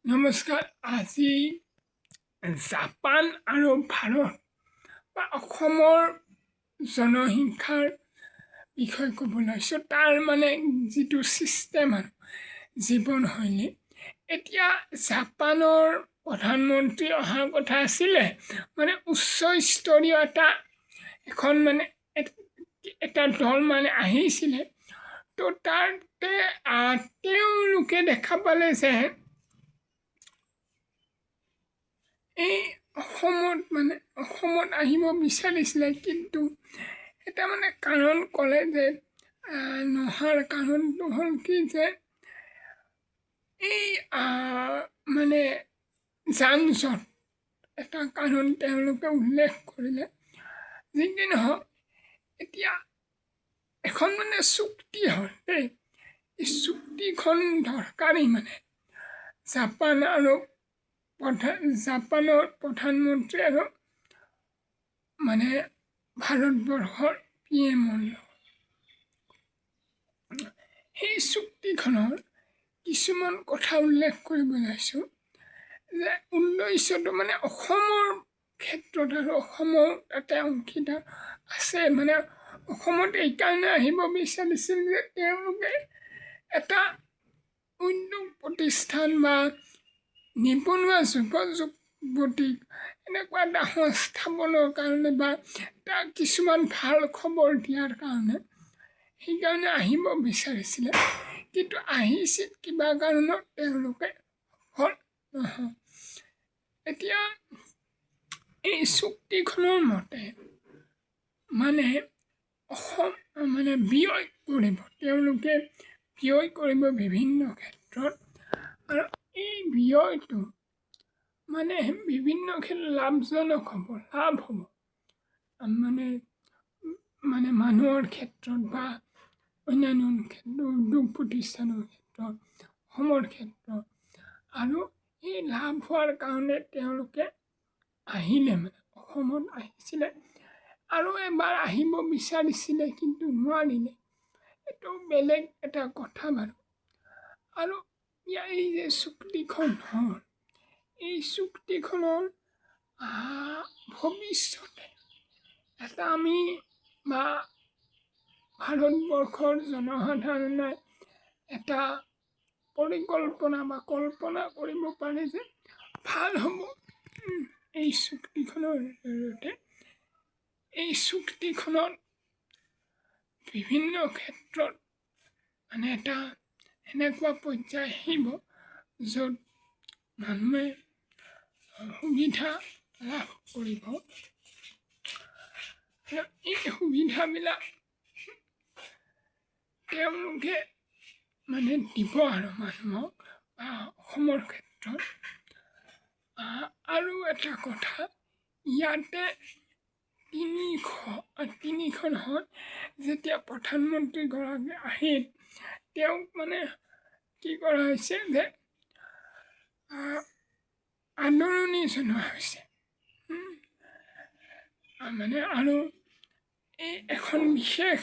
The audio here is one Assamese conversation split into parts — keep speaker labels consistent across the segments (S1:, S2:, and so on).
S1: নমস্কাৰ। আজি জাপান আৰু ভাৰত বা অসমৰ জনসংখ্যাৰ বিষয়ে ক'ব লৈছোঁ। তাৰ যিটো ছিষ্টেম আৰু জীৱনশৈলী, এতিয়া জাপানৰ প্ৰধানমন্ত্ৰী অহাৰ কথা আছিলে, উচ্চ স্তৰীয় এখন এটা দল আহিছিলে। তো তাতে তেওঁলোকে দেখা পালে যে এই অসমত আহিব বিচাৰিছিলে, কিন্তু এটা কাৰণ ক'লে যে নহাৰ কাৰণটো হ'ল কি যে এই যান জঁট এটা কাৰণ তেওঁলোকে উল্লেখ কৰিলে। যি কি নহওক, এতিয়া এখন চুক্তি হ'ল দেই। এই চুক্তিখন দৰকাৰী জাপানৰ প্ৰধানমন্ত্ৰী আৰু ভাৰতবৰ্ষৰ PM-ৰ সেই চুক্তিখনৰ কিছুমান কথা উল্লেখ কৰিব লৈছোঁ যে 19টো অসমৰ ক্ষেত্ৰত আৰু অসমৰ তাতে অংশীদাৰ আছে। অসমত এইকাৰণে আহিব বিচাৰিছিল যে তেওঁলোকে এটা উদ্যোগ প্ৰতিষ্ঠান বা নিবনুৱা যুৱতীক এনেকুৱা এটা সংস্থাপনৰ কাৰণে বা তাক কিছুমান ভাল খবৰ দিয়াৰ কাৰণে সেইকাৰণে আহিব বিচাৰিছিলে, কিন্তু আহিছিল কিবা কাৰণত তেওঁলোকে সফল নহয়। এতিয়া এই চুক্তিখনৰ মতে অসম ব্যয় কৰিব, তেওঁলোকে ব্যয় কৰিব বিভিন্ন ক্ষেত্ৰত, আৰু এই ব্যয়টো বিভিন্ন ক্ষেত্ৰত লাভ হ'ব। মানুহৰ ক্ষেত্ৰত বা অন্যান্য ক্ষেত্ৰত, উদ্যোগ প্ৰতিষ্ঠানৰ ক্ষেত্ৰত, অসমৰ ক্ষেত্ৰত, আৰু এই লাভ হোৱাৰ কাৰণে তেওঁলোকে আহিলে অসমত আহিছিলে আৰু এবাৰ আহিব বিচাৰিছিলে, কিন্তু নোৱাৰিলে। এইটো বেলেগ এটা কথা বাৰু। আৰু এই যে চুক্তিখন হ'ল, এই চুক্তিখনৰ ভৱিষ্যতে এটা আমি বা ভাৰতবৰ্ষৰ জনসাধাৰণে এটা পৰিকল্পনা বা কল্পনা কৰিব পাৰে যে ভাল হ'ব এই চুক্তিখনৰ জৰিয়তে। এই চুক্তিখনত বিভিন্ন ক্ষেত্ৰত এটা এনেকুৱা পৰ্যায় আহিব য'ত মানুহে সুবিধা লাভ কৰিব। এই সুবিধাবিলাক তেওঁলোকে দিব আৰু মানুহক বা অসমৰ ক্ষেত্ৰত। আৰু এটা কথা, ইয়াতে তিনিখনত যেতিয়া প্ৰধানমন্ত্ৰীগৰাকী আহিল, তেওঁক কি কৰা হৈছে যে আদৰণি জনোৱা হৈছে। আৰু এই এখন বিশেষ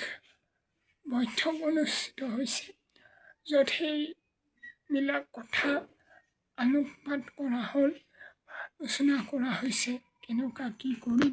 S1: বৈঠক অনুষ্ঠিত হৈছে, য'ত সেইবিলাক কথা আলোকপাত কৰা হ'ল, আলোচনা কৰা হৈছে, কেনেকুৱা কি কৰিম।